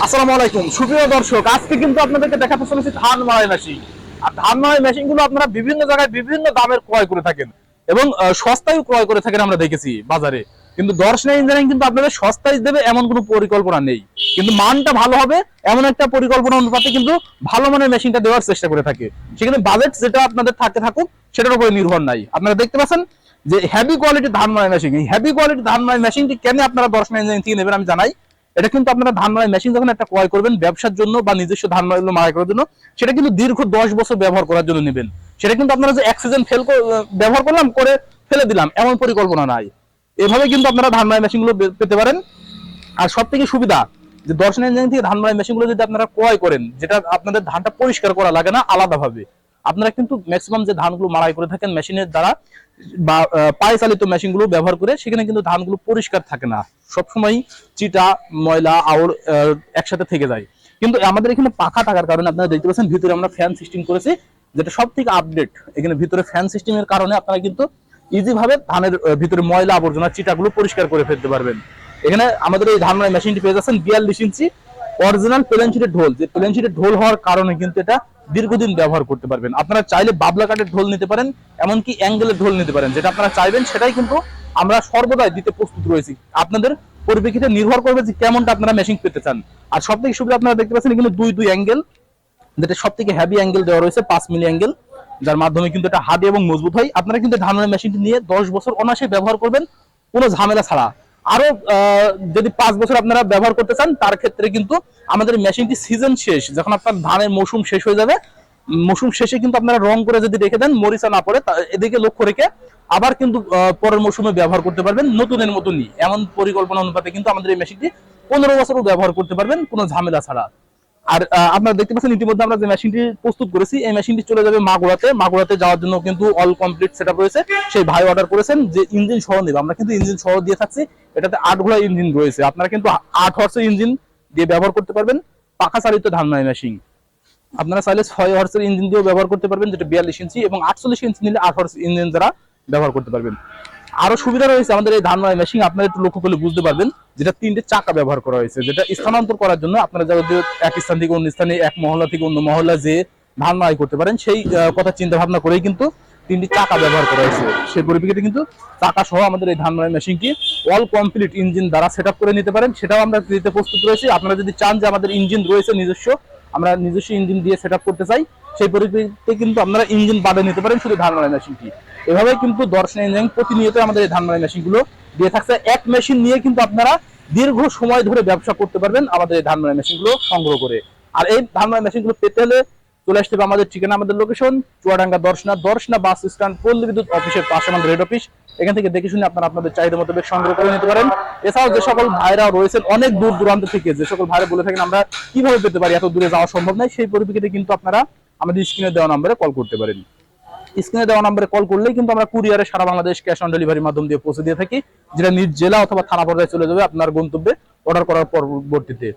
আসসালামু আলাইকুম সুপ্রিয় দর্শক, আজকে কিন্তু আপনাদেরকে দেখাতে চলেছি ধান মাড়াই মেশিন। আর ধান মাড়াই মেশিন গুলো আপনারা বিভিন্ন জায়গায় বিভিন্ন দামের ক্রয় করে থাকেন এবং সস্তায় ক্রয় করে থাকেন আমরা দেখেছি বাজারে। কিন্তু দর্শন ইঞ্জিনিয়ারিং কিন্তু আপনাদের সস্তায় দেবে এমন কোনো পরিকল্পনা নেই, কিন্তু মানটা ভালো হবে এমন একটা পরিকল্পনা অনুপাতে কিন্তু ভালো মানের মেশিনটা দেওয়ার চেষ্টা করে থাকে। সেখানে বাজেট যেটা আপনাদের থাকুক সেটার উপরে নির্ভর নাই। আপনারা দেখতে পাচ্ছেন যে হেভি কোয়ালিটির ধান মাড়াই মেশিন, এই হেভি কোয়ালিটির ধান মাড়াই মেশিনটি কেন আপনারা দর্শন ইঞ্জিনিয়ারিং থেকে নেবেন আমি জানাই। এটা কিন্তু আপনারা ধান মাড়াই মেশিন যখন একটা ক্রয় করবেন ব্যবসার জন্য বা নিজস্ব ধান মাড়াই করার জন্য, সেটা কিন্তু দীর্ঘ 10 বছর ব্যবহার করার জন্য নেবেন। সেটা কিন্তু আপনারা যে এক সিজন ব্যবহার করলাম করে ফেলে দিলাম এমন পরিকল্পনা নাই। এভাবে কিন্তু আপনারা ধান মাড়াই মেশিন গুলো পেতে পারেন। আর সব থেকে সুবিধা যে দর্শন ইঞ্জিনিয়ারিং থেকে ধান মাড়াই মেশিন গুলো যদি আপনারা ক্রয় করেন, যেটা আপনাদের ধানটা পরিষ্কার করা লাগে না আলাদাভাবে, আপনারা কিন্তু ম্যাক্সিমাম যে ধানগুলো মাড়াই করে থাকেন মেশিনের দ্বারা বা পায়ে চালিত মেশিন গুলো ব্যবহার করে, সেখানে কিন্তু ধানগুলো পরিষ্কার থাকে না, সবসময় চিটা ময়লা আউড় একসাথে থেকে যায়। কিন্তু আমাদের এখানে পাখা থাকার কারণে আপনারা দেখতে পাচ্ছেন ভিতরে আমরা ফ্যান সিস্টেম করেছি, যেটা সব থেকে আপডেট। এখানে ভিতরে ফ্যান সিস্টেমের কারণে আপনারা কিন্তু ইজি ভাবে ধানের ভিতরে ময়লা আবর্জনা চিটাগুলো পরিষ্কার করে ফেলতে পারবেন। এখানে আমাদের এই ধান মাড়াই মেশিনটি পেয়ে যাচ্ছেন 42 ইঞ্চি অরিজিনাল প্লেন শিটের ঢোল। যে প্লেন শিটের ঢোল হওয়ার কারণে কিন্তু এটা দীর্ঘদিন ব্যবহার করতে পারবেন। আপনারা চাইলে বাবলা কাঠের ঢোল নিতে পারেন, এমনকি অ্যাঙ্গেলের ঢোল নিতে পারেন, যেটা আপনারা চাইবেন সেটাই কিন্তু আমরা সর্বদাই দিতে প্রস্তুত রয়েছি। আপনাদের পরিপ্রেক্ষিতে নির্ভর করবে যে কেমনটা আপনারা মেশিন পেতে চান। আর সব থেকে সুবিধা আপনারা দেখতে পাচ্ছেন এখানে দুই অ্যাঙ্গেল, যেটা সব থেকে হেভি অ্যাঙ্গেল দেওয়া রয়েছে 5 মিলি অ্যাঙ্গেল, যার মাধ্যমে কিন্তু এটা হার্ড এবং মজবুত হয়। আপনারা কিন্তু ধান মাড়াই মেশিনটি নিয়ে 10 বছর অনায়াসে ব্যবহার করবেন কোনো ঝামেলা ছাড়া। আরো যদি 5 বছর আপনারা ব্যবহার করতে চান তার ক্ষেত্রে কিন্তু আমাদের মেশিনটি সিজন শেষ, যখন আপনার ধানের মৌসুম শেষ হয়ে যাবে, মৌসুম শেষে কিন্তু আপনারা রং করে যদি রেখে দেন মরিচা না পড়ে, এদিকে লক্ষ্য রেখে আবার কিন্তু পরের মৌসুমে ব্যবহার করতে পারবেন নতুনের মতনই। এমন পরিকল্পনা অনুপাতে কিন্তু আমাদের এই মেশিনটি 15 বছরও ব্যবহার করতে পারবেন কোনো ঝামেলা ছাড়া। আর আপনারা দেখতে পাচ্ছেন ইতিমধ্যে আমরা যে মেশিনটি প্রস্তুত করেছি, এই মেশিনটি চলে যাবে মাগুরাতে যাওয়ার জন্য কিন্তু অল কমপ্লিট সেটআপ রয়েছে। সেই ভাই অর্ডার করেছেন যে ইঞ্জিন সহ নেবে, আমরা কিন্তু ইঞ্জিন সহ দিয়ে থাকছি। এটাতে 8 ঘোড়া ইঞ্জিন রয়েছে, আপনারা কিন্তু 8 হর্সের ইঞ্জিন দিয়ে ব্যবহার করতে পারবেন পাখা চালিত ধান মাড়াই মেশিন। আপনারা চাইলে 6 হর্সের ইঞ্জিন দিয়েও ব্যবহার করতে পারবেন, যেটা 42 ইঞ্চি, এবং 48 ইঞ্চি নিলে 8 হর্স ইঞ্জিন দ্বারা ব্যবহার করতে পারবেন। আরো সুবিধা রয়েছে আমাদের এই ধান মাড়াই মেশিন, আপনারা একটু লক্ষ্য করলে বুঝতে পারবেন, যেটা 3টে চাকা ব্যবহার করা হয়েছে, যেটা স্থানান্তর করার জন্য আপনারা যদি এক স্থান থেকে অন্য স্থানে, এক মহল্লা থেকে অন্য মহল্লা যে ধান মাড়াই করতে পারেন, সেই কথা চিন্তা ভাবনা করেই কিন্তু 3টি চাকা ব্যবহার করা হয়েছে। সেই পরিপ্রেক্ষিতে কিন্তু চাকা সহ আমাদের এই ধান মাড়াই মেশিনটি অল কমপ্লিট ইঞ্জিন দ্বারা সেটআপ করে নিতে পারেন, সেটাও আমরা দিতে প্রস্তুত রয়েছি। আপনারা যদি চান যে আমাদের ইঞ্জিন রয়েছে নিজস্ব, আমরা নিজস্ব ইঞ্জিন দিয়ে সেটআপ করতে চাই, সেই পরিপ্রেক্ষিতে কিন্তু আপনারা ইঞ্জিন বাদে নিতে পারেন শুধু ধান মাড়াই মেশিনটি। এভাবে কিন্তু দর্শন ইঞ্জিনিয়ারিং প্রতিনিয়ত আমাদের এই ধান মাড়াই মেশিনগুলো দিয়ে থাকছে। এক মেশিন নিয়ে কিন্তু আপনারা দীর্ঘ সময় ধরে ব্যবসা করতে পারবেন আমাদের এই ধান মাড়াই মেশিনগুলো সংগ্রহ করে। আর এই ধান মাড়াই মেশিনগুলো পেতে হলে চলে আসতে হবে আমাদের ঠিকানা, আমাদের location Chuadanga Darshana bus stand, পল্লী বিদ্যুৎ অফিসের পাশে আমাদের হেড অফিস। এখান থেকে দেখে শুনে আপনারা আপনাদের চাহিদা মোতাবেক সংগ্রহ করে নিতে পারেন। এছাড়াও যে সকল ভাইরা রয়েছেন অনেক দূর দূরান্ত থেকে, যে সকল ভাইরা বলে থাকেন আমরা কিভাবে পেতে পারি, এত দূরে যাওয়া সম্ভব নয়, সেই পরিপ্রেক্ষিতে কিন্তু আপনারা আমাদের স্ক্রিনে দেওয়া নম্বরে কল করতে পারেন। স্ক্রিনে দেওয়া নম্বরে কল করলেই কিন্তু আমরা কুরিয়ারে সারা বাংলাদেশ ক্যাশ অন ডেলিভারির মাধ্যম দিয়ে পৌঁছে দিয়ে থাকি, যেটা নিজ জেলা অথবা থানা পর্যায়ে চলে যাবে আপনার গন্তব্যে অর্ডার করার পরবর্তীতে।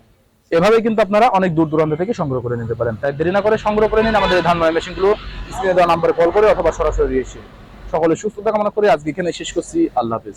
এভাবে কিন্তু আপনারা অনেক দূর দূরান্ত থেকে সংগ্রহ করে নিতে পারেন। তাই দেরি না করে সংগ্রহ করে নিন আমাদের ধান মাড়াই মেশিনগুলো স্ক্রিনে দেওয়া নম্বরে কল করে অথবা সরাসরি এসে। সকলে সুস্থতা কামনা করে আজকে এখানে শেষ করছি। আল্লাহ হাফেজ।